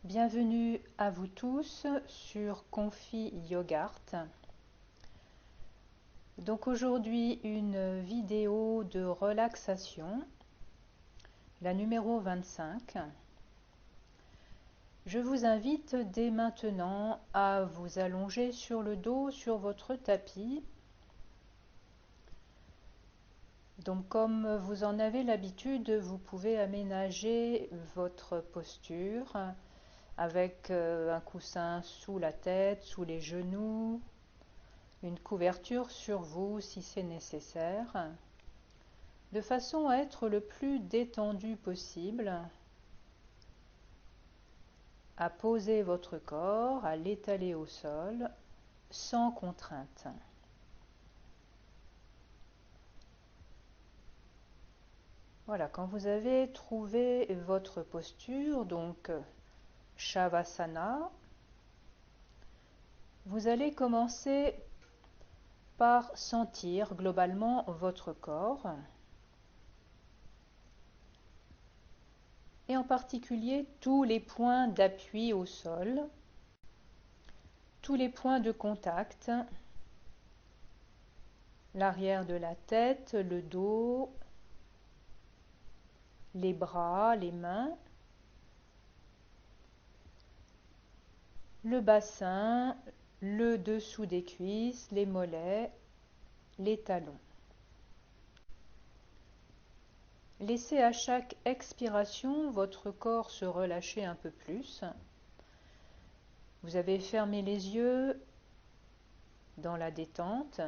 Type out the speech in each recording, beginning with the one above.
Bienvenue à vous tous sur Confi Yogart. Donc aujourd'hui une vidéo de relaxation, la numéro 25. Je vous invite dès maintenant à vous allonger sur le dos sur votre tapis. Donc comme vous en avez l'habitude, vous pouvez aménager votre posture avec un coussin sous la tête, sous les genoux, une couverture sur vous si c'est nécessaire, de façon à être le plus détendu possible, à poser votre corps, à l'étaler au sol, sans contrainte. Voilà, quand vous avez trouvé votre posture, donc Shavasana, vous allez commencer par sentir globalement votre corps, et en particulier tous les points d'appui au sol, tous les points de contact, l'arrière de la tête, le dos, les bras, les mains, le bassin, le dessous des cuisses, les mollets, les talons. Laissez à chaque expiration votre corps se relâcher un peu plus. Vous avez fermé les yeux dans la détente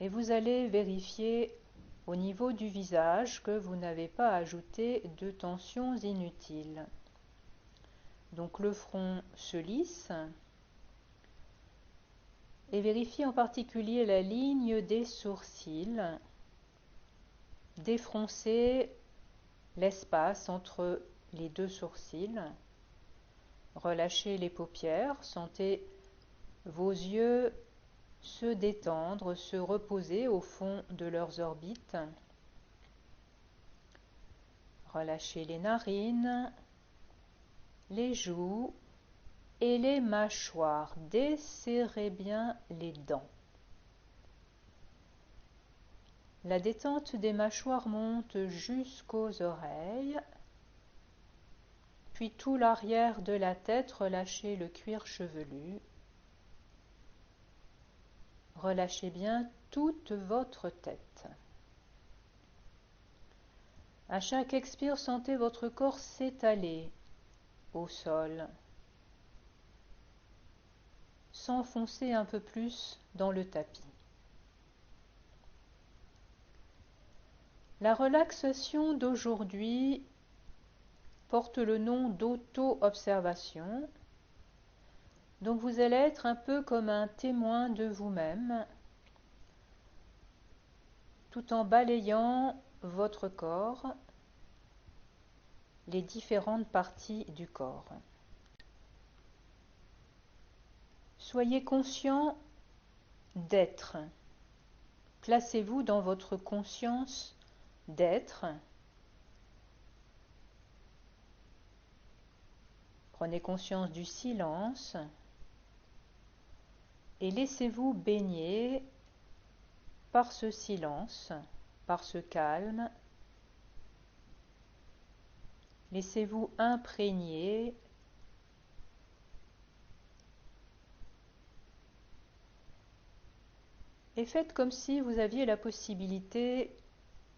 et vous allez vérifier au niveau du visage que vous n'avez pas ajouté de tensions inutiles. Donc le front se lisse et vérifiez en particulier la ligne des sourcils. Défroncez l'espace entre les deux sourcils. Relâchez les paupières, sentez vos yeux se détendre, se reposer au fond de leurs orbites. Relâchez les narines, les joues et les mâchoires. Desserrez bien les dents. La détente des mâchoires monte jusqu'aux oreilles, puis tout l'arrière de la tête, relâchez le cuir chevelu. Relâchez bien toute votre tête. À chaque expire, sentez votre corps s'étaler au sol, s'enfoncer un peu plus dans le tapis. La relaxation d'aujourd'hui porte le nom d'auto-observation. Donc vous allez être un peu comme un témoin de vous-même, tout en balayant votre corps, les différentes parties du corps. Soyez conscient d'être. Placez-vous dans votre conscience d'être. Prenez conscience du silence et laissez-vous baigner par ce silence, par ce calme. Laissez-vous imprégner et faites comme si vous aviez la possibilité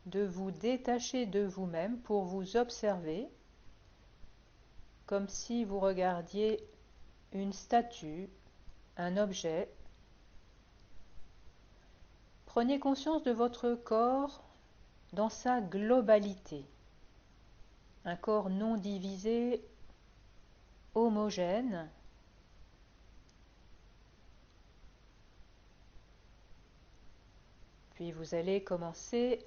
de vous détacher de vous-même pour vous observer, comme si vous regardiez une statue, un objet. Prenez conscience de votre corps dans sa globalité, un corps non divisé, homogène. Puis vous allez commencer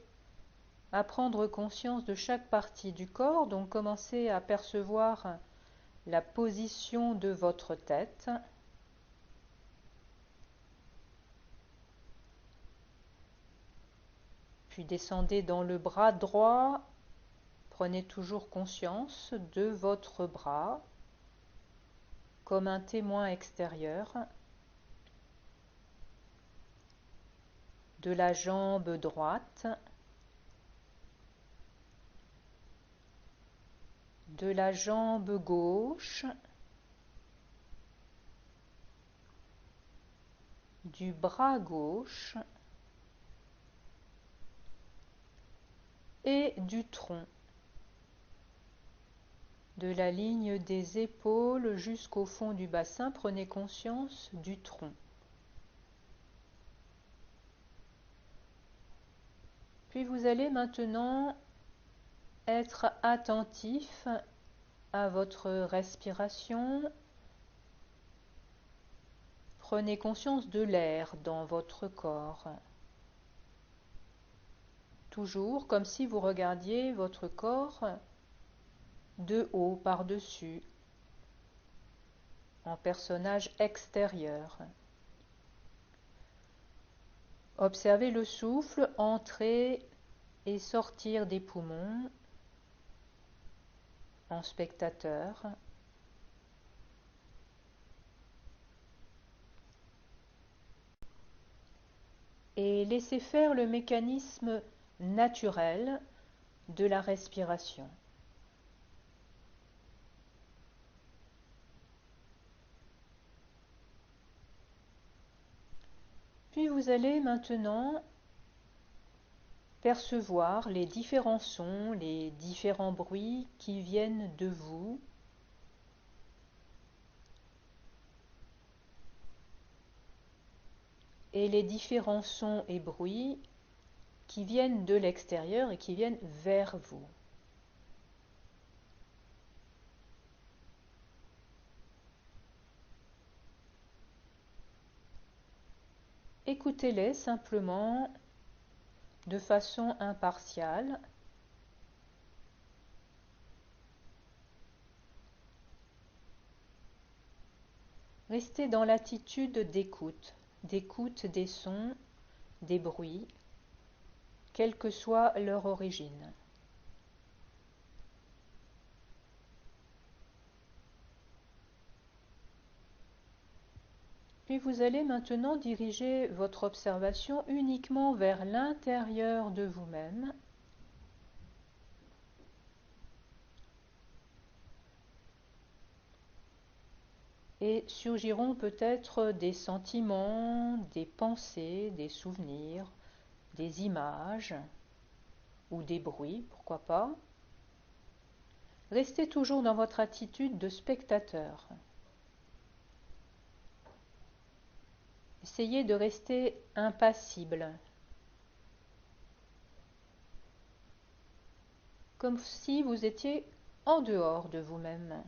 à prendre conscience de chaque partie du corps, donc commencez à percevoir la position de votre tête. Puis descendez dans le bras droit, Prenez toujours conscience de votre bras comme un témoin extérieur, de la jambe droite, de la jambe gauche, du bras gauche et du tronc, de la ligne des épaules jusqu'au fond du bassin. Prenez conscience du tronc. Puis vous allez maintenant être attentif à votre respiration. Prenez conscience de l'air dans votre corps. Toujours comme si vous regardiez votre corps de haut par-dessus, en personnage extérieur. Observez le souffle entrer et sortir des poumons en spectateur. Et laissez faire le mécanisme naturel de la respiration. Puis vous allez maintenant percevoir les différents sons, les différents bruits qui viennent de vous, et les différents sons et bruits qui viennent de l'extérieur et qui viennent vers vous. Écoutez-les simplement de façon impartiale. Restez dans l'attitude d'écoute des sons, des bruits, quelle que soit leur origine. Puis vous allez maintenant diriger votre observation uniquement vers l'intérieur de vous-même. Et surgiront peut-être des sentiments, des pensées, des souvenirs, des images ou des bruits, pourquoi pas. Restez toujours dans votre attitude de spectateur. Essayez de rester impassible, comme si vous étiez en dehors de vous-même.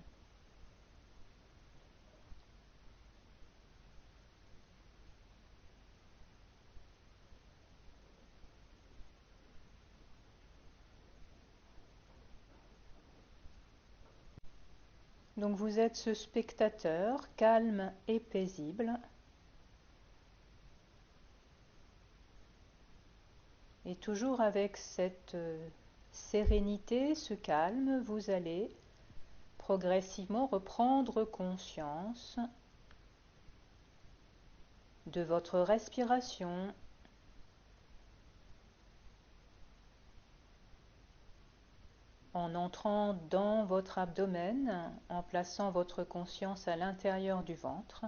Donc vous êtes ce spectateur calme et paisible. Et toujours avec cette sérénité, ce calme, vous allez progressivement reprendre conscience de votre respiration, en entrant dans votre abdomen, en plaçant votre conscience à l'intérieur du ventre.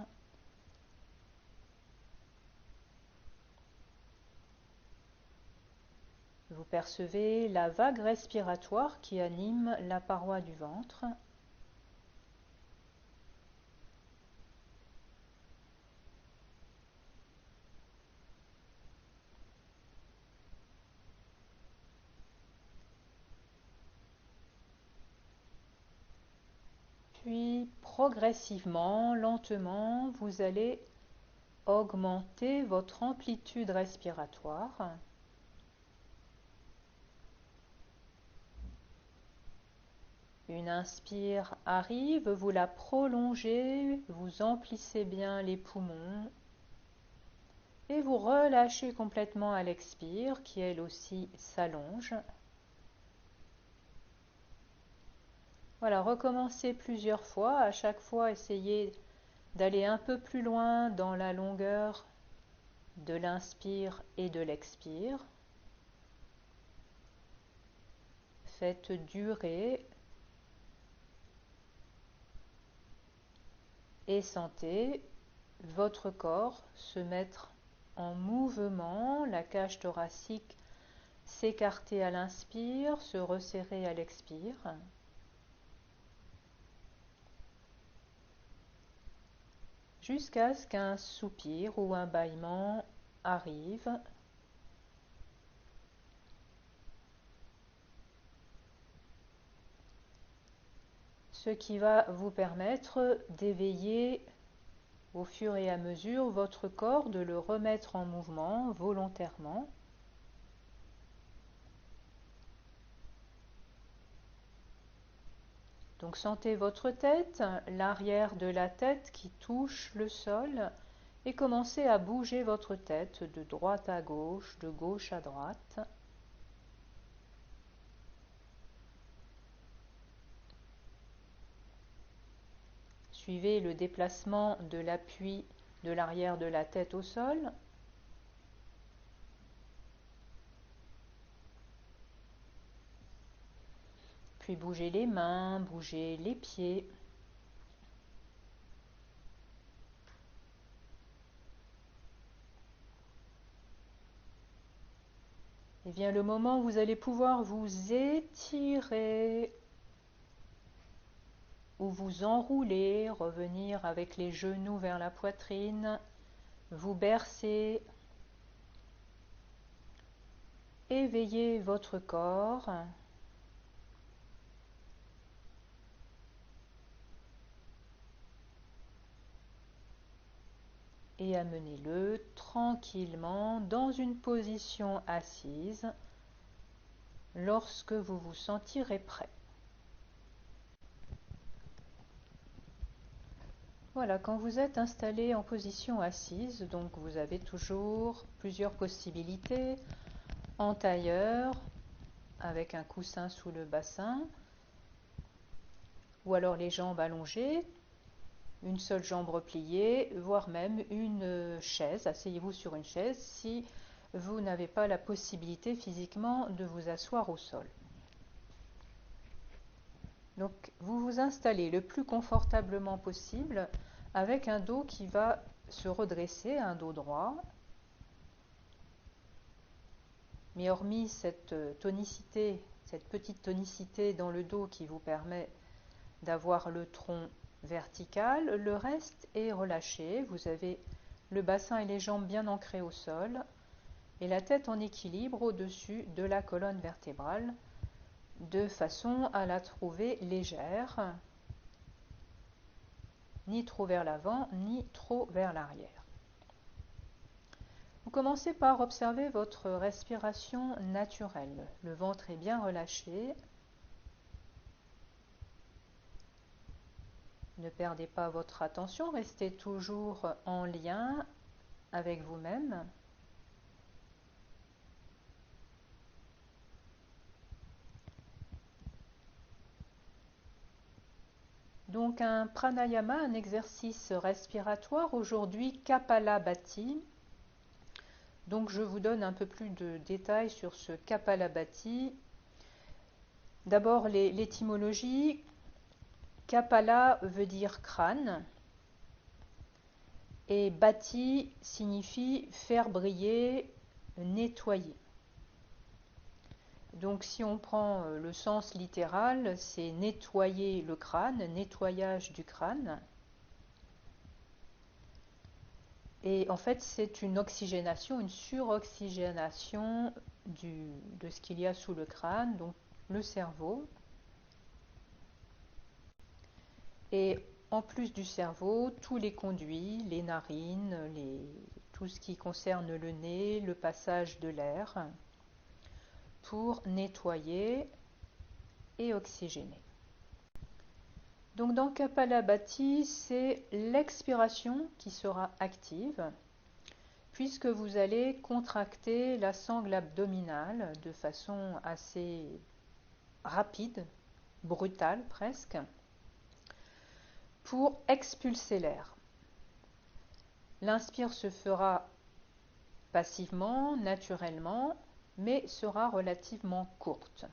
Vous percevez la vague respiratoire qui anime la paroi du ventre. Puis progressivement, lentement, vous allez augmenter votre amplitude respiratoire. Une inspire arrive, vous la prolongez, vous emplissez bien les poumons et vous relâchez complètement à l'expire qui elle aussi s'allonge. Voilà, recommencez plusieurs fois. À chaque fois, essayez d'aller un peu plus loin dans la longueur de l'inspire et de l'expire. Faites durer et sentez votre corps se mettre en mouvement, la cage thoracique s'écarter à l'inspire, se resserrer à l'expire. Jusqu'à ce qu'un soupir ou un bâillement arrive. Ce qui va vous permettre d'éveiller au fur et à mesure votre corps, de le remettre en mouvement volontairement. Donc sentez votre tête, l'arrière de la tête qui touche le sol et commencez à bouger votre tête de droite à gauche, de gauche à droite. Suivez le déplacement de l'appui de l'arrière de la tête au sol. Puis bougez les mains, bougez les pieds. Et vient le moment où vous allez pouvoir vous étirer ou vous enrouler, revenir avec les genoux vers la poitrine, vous bercer, éveillez votre corps. Et amenez-le tranquillement dans une position assise lorsque vous vous sentirez prêt. Voilà, quand vous êtes installé en position assise, donc vous avez toujours plusieurs possibilités. En tailleur, avec un coussin sous le bassin, ou alors les jambes allongées, une seule jambe repliée, voire même une chaise. Asseyez-vous sur une chaise si vous n'avez pas la possibilité physiquement de vous asseoir au sol. Donc vous vous installez le plus confortablement possible avec un dos qui va se redresser, un dos droit. Mais hormis cette tonicité, cette petite tonicité dans le dos qui vous permet d'avoir le tronc vertical, le reste est relâché. Vous avez le bassin et les jambes bien ancrés au sol et la tête en équilibre au-dessus de la colonne vertébrale de façon à la trouver légère, ni trop vers l'avant, ni trop vers l'arrière. Vous commencez par observer votre respiration naturelle. Le ventre est bien relâché. Ne perdez pas votre attention, restez toujours en lien avec vous-même. Donc un pranayama, un exercice respiratoire, aujourd'hui Kapalabhati. Donc je vous donne un peu plus de détails sur ce Kapalabhati. D'abord l'étymologie. Kapala veut dire crâne et bhati signifie faire briller, nettoyer. Donc si on prend le sens littéral, c'est nettoyer le crâne, nettoyage du crâne. Et en fait, c'est une oxygénation, une suroxygénation de ce qu'il y a sous le crâne, donc le cerveau. Et en plus du cerveau, tous les conduits, les narines, tout ce qui concerne le nez, le passage de l'air, pour nettoyer et oxygéner. Donc dans Kapalabhati, c'est l'expiration qui sera active, puisque vous allez contracter la sangle abdominale de façon assez rapide, brutale presque, pour expulser l'air. L'inspire se fera passivement, naturellement, mais sera relativement courte.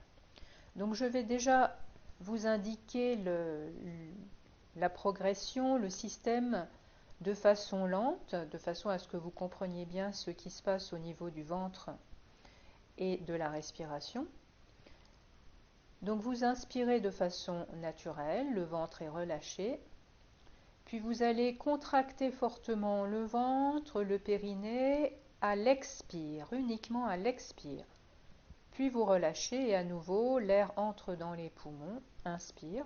Donc je vais déjà vous indiquer la progression, le système de façon lente, de façon à ce que vous compreniez bien ce qui se passe au niveau du ventre et de la respiration. Donc vous inspirez de façon naturelle, le ventre est relâché, puis vous allez contracter fortement le ventre, le périnée à l'expire, uniquement à l'expire. Puis vous relâchez et à nouveau l'air entre dans les poumons, inspire.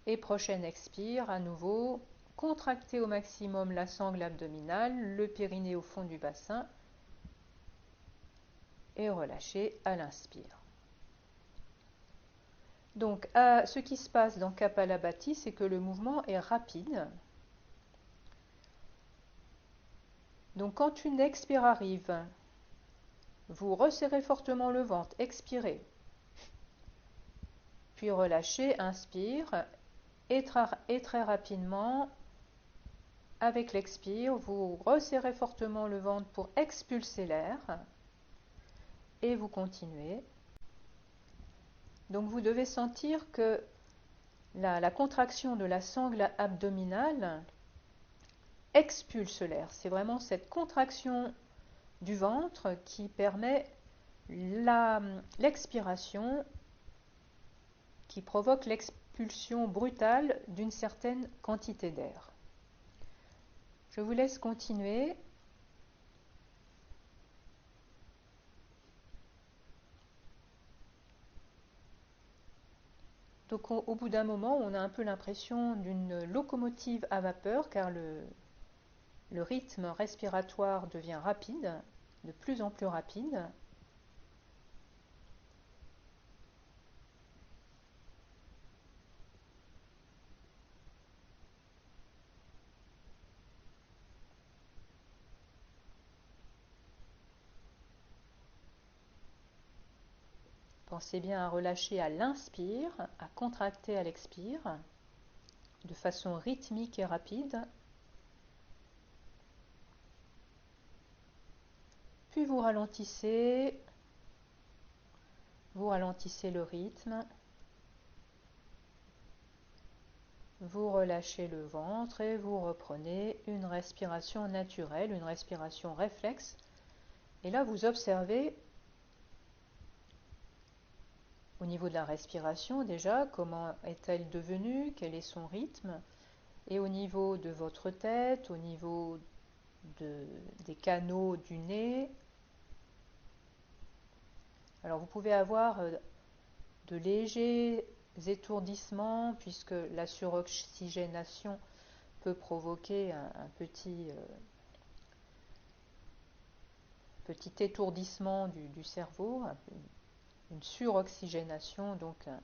Et prochaine expire, à nouveau, contractez au maximum la sangle abdominale, le périnée au fond du bassin et relâchez à l'inspire. Donc, ce qui se passe dans Kapalabhati, c'est que le mouvement est rapide. Donc, quand une expire arrive, vous resserrez fortement le ventre, expirez. Puis relâchez, inspire. Et très rapidement, avec l'expire, vous resserrez fortement le ventre pour expulser l'air. Et vous continuez. Donc vous devez sentir que la contraction de la sangle abdominale expulse l'air. C'est vraiment cette contraction du ventre qui permet l'expiration, qui provoque l'expulsion brutale d'une certaine quantité d'air. Je vous laisse continuer. Donc au bout d'un moment, on a un peu l'impression d'une locomotive à vapeur car le rythme respiratoire devient rapide, de plus en plus rapide. Pensez bien à relâcher à l'inspire, à contracter à l'expire, de façon rythmique et rapide. Puis vous ralentissez le rythme. Vous relâchez le ventre et vous reprenez une respiration naturelle, une respiration réflexe. Et là, vous observez au niveau de la respiration déjà, comment est-elle devenue, quel est son rythme, et au niveau de votre tête, au niveau des canaux du nez. Alors vous pouvez avoir de légers étourdissements puisque la suroxygénation peut provoquer un petit étourdissement du cerveau, une suroxygénation, donc une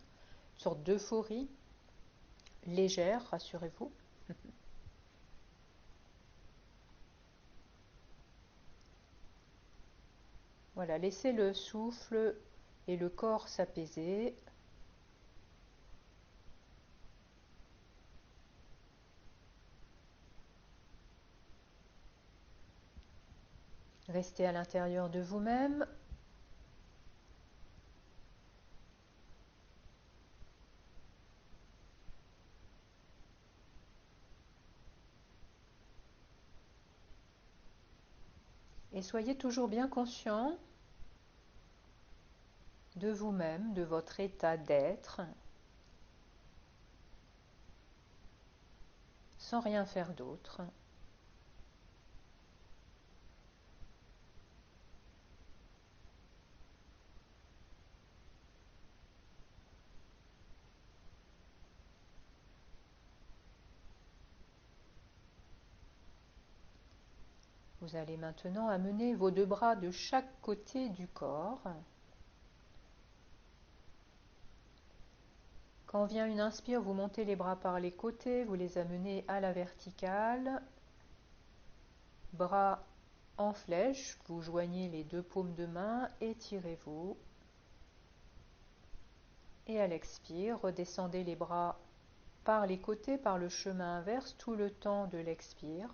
sorte d'euphorie légère, rassurez-vous. Voilà, laissez le souffle et le corps s'apaiser. Restez à l'intérieur de vous-même. Et soyez toujours bien conscient de vous-même, de votre état d'être, sans rien faire d'autre. Vous allez maintenant amener vos deux bras de chaque côté du corps. Quand vient une inspire, vous montez les bras par les côtés, vous les amenez à la verticale. Bras en flèche, vous joignez les deux paumes de main, étirez-vous. Et à l'expire, redescendez les bras par les côtés, par le chemin inverse, tout le temps de l'expire.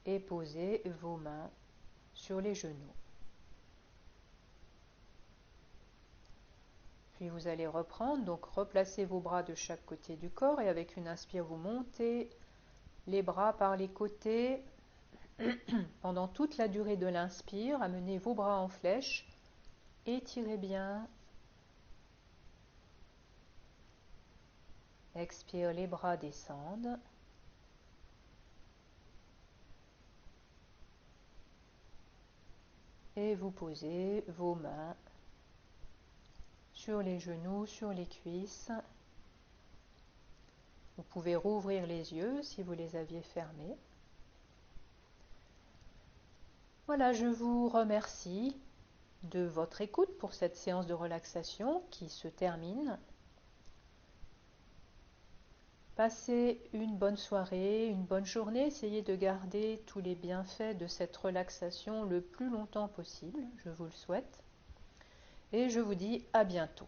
Et posez vos mains sur les genoux. Puis vous allez reprendre, donc replacez vos bras de chaque côté du corps et avec une inspire, vous montez les bras par les côtés. Pendant toute la durée de l'inspire, amenez vos bras en flèche, étirez bien. Expire, les bras descendent. Et vous posez vos mains sur les genoux, sur les cuisses. Vous pouvez rouvrir les yeux si vous les aviez fermés. Voilà, je vous remercie de votre écoute pour cette séance de relaxation qui se termine. Passez une bonne soirée, une bonne journée. Essayez de garder tous les bienfaits de cette relaxation le plus longtemps possible. Je vous le souhaite. Et je vous dis à bientôt.